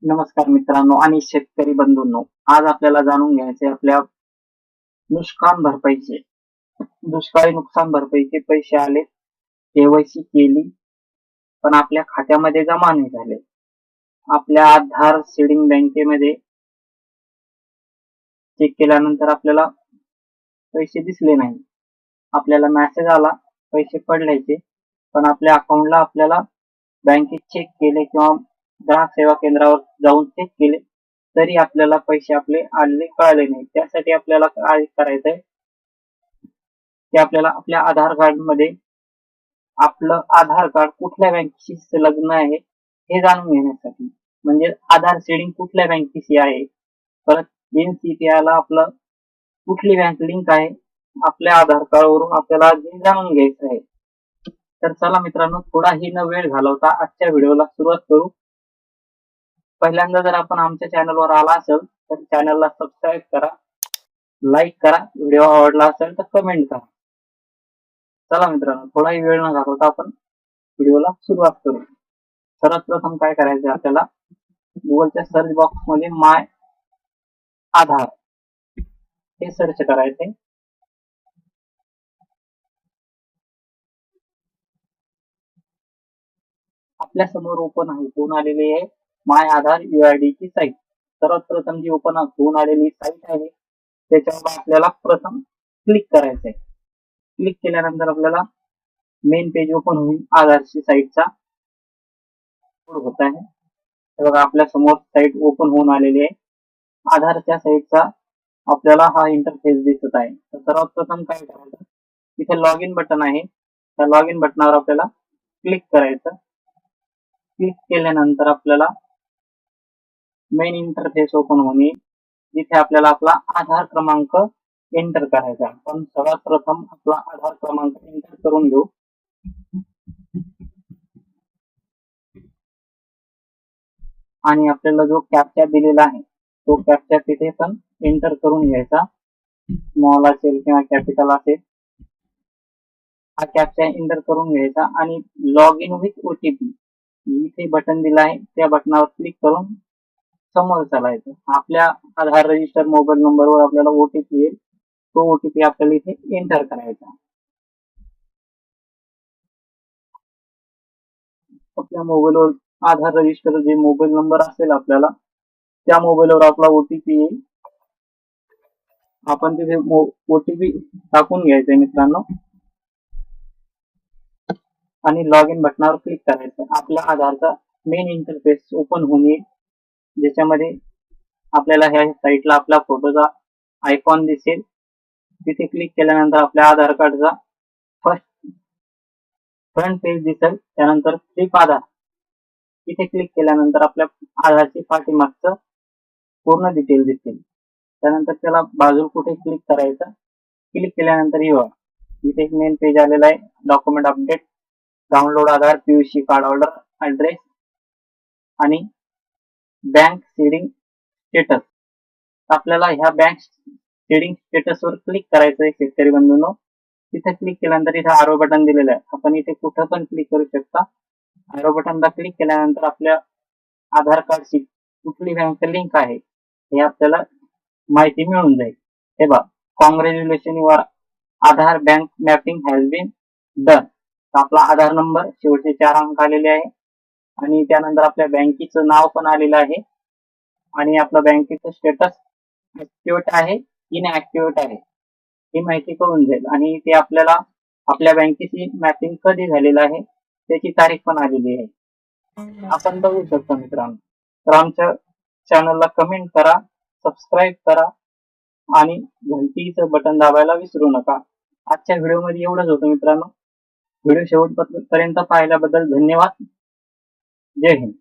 नमस्कार मित्रांनो आणि शेतकरी बंधूंनो, आज आपल्याला जाणून घ्यायचे आपल्या नुकसान भरपाईचे. दुष्काळी नुकसान भरपाईचे पैसे आले, केवायसी केली, पण आपल्या खात्यामध्ये जमा नाही झाले. आपल्या आधार सीडिंग बँकेमध्ये चेक केल्यानंतर आपल्याला पैसे दिसले नाही. आपल्याला मेसेज आला पैसे पडल्याचे, पण आपल्या अकाउंटला आपल्याला बँकेत चेक केले किंवा ग्राहक सेवा केंद्रावर जाऊन चेक केले तरी आपल्याला पैसे आपले आलेले कळले नाही. त्यासाठी आपल्याला काय करायचंय की आपल्याला आपल्या आधार कार्ड मध्ये आपलं आधार कार्ड कुठल्या बँकेशी संलग्न आहे हे जाणून घेण्यासाठी, म्हणजे आधार सीडिंग कुठल्या बँकेशी आहे, परत NCPI ला आपलं कुठली बँक लिंक आहे, आपल्या आधार कार्ड वरून आपल्याला हे जाणून घ्यायचं आहे. तर चला मित्रांनो, थोडाही न वेळ घालवता आजच्या व्हिडिओला सुरुवात करू. पहिल्यांदा जर आपण आमच्या चॅनलवर आला असेल तर चॅनलला सबस्क्राईब करा, लाईक करा, व्हिडिओ आवडला असेल तर कमेंट करा. चला मित्रांनो, थोडाही वेळ न घालवता आपण व्हिडिओला सुरुवात करू. सर्वात प्रथम काय करायचं, आपल्याला गुगलच्या सर्च बॉक्स मध्ये माय आधार हे सर्च करायचे. आपल्या समोर ओपन होऊन आलेली आहे माय आधार UID ची साईट. सर्वात प्रथम जी ओपन होऊन आलेली साईट आहे त्याच्यावर आपल्याला प्रथम क्लिक करायचं आहे. क्लिक केल्यानंतर आपल्याला मेन पेज ओपन होईल आधारची साईटचा होत आहे. बघा, आपल्या समोर साईट ओपन होऊन आलेली आहे. आधारच्या साईटचा आपल्याला हा इंटरफेस दिसत आहे. तर सर्वात प्रथम काय करायचं, तिथे लॉग इन बटन आहे, त्या लॉग इन बटनावर आपल्याला क्लिक करायचं. क्लिक केल्यानंतर आपल्याला मेन इंटरफेस ओपन होणे, जिथे आपल्याला आपला आधार क्रमांक एंटर करायचा. आपण सर्वात प्रथम आपला आधार क्रमांक एंटर करून घेऊ. आणि आपल्याला जो कॅप्चा दिलेला आहे तो कॅप्चा तिथे पण एंटर करून घ्यायचा. स्मॉल असेल किंवा कॅपिटल असेल, हा कॅप्चा एंटर करून घ्यायचा आणि लॉग इन विथ OTP इथे बटन दिलं आहे त्या बटनावर क्लिक करून समोर चालायचं. आपल्या आधार रजिस्टर मोबाईल नंबरवर आपल्याला OTP येईल, तो OTP आपल्याला इथे एंटर करायचा. आपल्या मोबाईलवर आधार रजिस्टर जे मोबाईल नंबर असेल आपल्याला त्या मोबाईलवर आपला OTP येईल. आपण तिथे OTP टाकून घ्यायचंय मित्रांनो आणि लॉग इन बटनावर क्लिक करायचं. आपल्या आधारचा मेन इंटरफेस ओपन होऊन येईल, ज्याच्यामध्ये आपल्याला ह्या साईटला आपला फोटोचा आयकॉन दिसेल. तिथे क्लिक केल्यानंतर आपल्या आधार कार्डचा फ्रंट पेज दिसेल. त्यानंतर फ्लिप आधार तिथे क्लिक केल्यानंतर आपल्या आधारची पाठीमागचं पूर्ण डिटेल दिसेल. त्यानंतर त्याला बाजूला कुठे क्लिक करायचं. क्लिक केल्यानंतर इथे एक मेन पेज आलेला आहे, डॉक्युमेंट अपडेट, डाउनलोड आधार, PUC कार्ड ऑर्डर, ऍड्रेस आणि बँक सीडिंग स्टेटस. आपल्याला ह्या बँक सीडिंग स्टेटस वर क्लिक करायचं आहे शेतकरी बंधूंनो. तिथे क्लिक केल्यानंतर इथे आरो बटन दिलेलं आहे, आपण इथे कुठं पण क्लिक करू शकता. आरो बटनला क्लिक केल्यानंतर आपल्या आधार कार्डची कुठली बँक लिंक आहे हे आपल्याला माहिती मिळून जाईल. हे बघा, congratulation your Aadhaar bank mapping has been done. आपला आधार नंबर शेवटचे 4 अंक आलेले आहे आणि त्यानंतर आपल्या बँकेचं नाव पण आलेलं आहे आणि आपलं बँकेचं स्टेटस ऍक्टिव्हेट आहे इनऍक्टिव्हेट आहे ही माहिती कळून जाईल. आणि ते आपल्याला आपल्या बँकेची मॅपिंग कधी झालेलं आहे त्याची तारीख पण आलेली आहे, आपण बघू शकतो मित्रांनो. तर आमच्या चॅनलला कमेंट करा, सबस्क्राईब करा आणि घंटीचं बटन दाबायला विसरू नका. आजच्या व्हिडिओमध्ये एवढंच होतं मित्रांनो. व्हिडिओ शेवटपर्यंत पाहिल्याबद्दल धन्यवाद. जय हिंद.